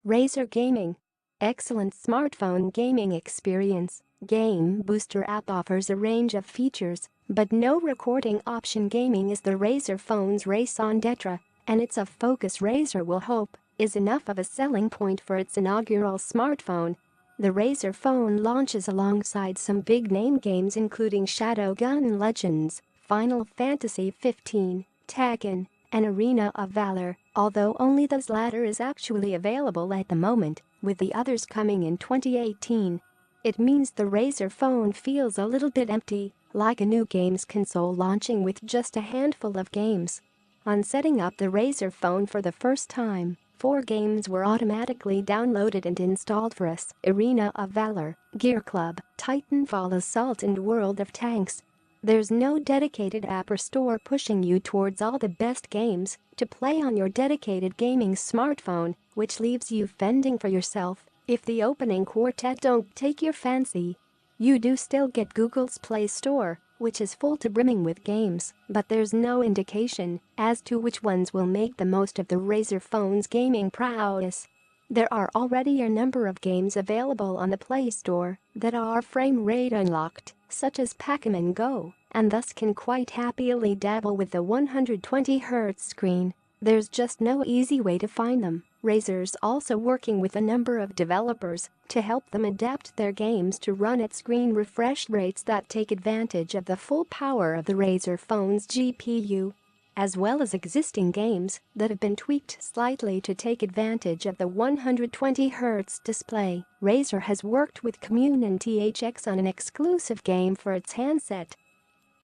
Razer Gaming. Excellent smartphone gaming experience. Game Booster app offers a range of features, but no recording option. Gaming is the Razer phone's raison d'etre, and it's a focus Razer will hope is enough of a selling point for its inaugural smartphone. The Razer phone launches alongside some big-name games including Shadowgun Legends, Final Fantasy XV, Tekken, and Arena of Valor, although only this latter is actually available at the moment, with the others coming in 2018. It means the Razer phone feels a little bit empty, like a new games console launching with just a handful of games. On setting up the Razer phone for the first time, 4 games were automatically downloaded and installed for us: Arena of Valor, Gear Club, Titanfall Assault and World of Tanks. There's no dedicated app or store pushing you towards all the best games to play on your dedicated gaming smartphone, which leaves you fending for yourself if the opening quartet don't take your fancy. You do still get Google's Play Store, which is full to brimming with games, but there's no indication as to which ones will make the most of the Razer phone's gaming prowess. There are already a number of games available on the Play Store that are frame rate unlocked, such as Pac-Man Go, and thus can quite happily dabble with the 120Hz screen. There's just no easy way to find them. Razer's also working with a number of developers to help them adapt their games to run at screen refresh rates that take advantage of the full power of the Razer phone's GPU, as well as existing games that have been tweaked slightly to take advantage of the 120Hz display. Razer has worked with Commune and THX on an exclusive game for its handset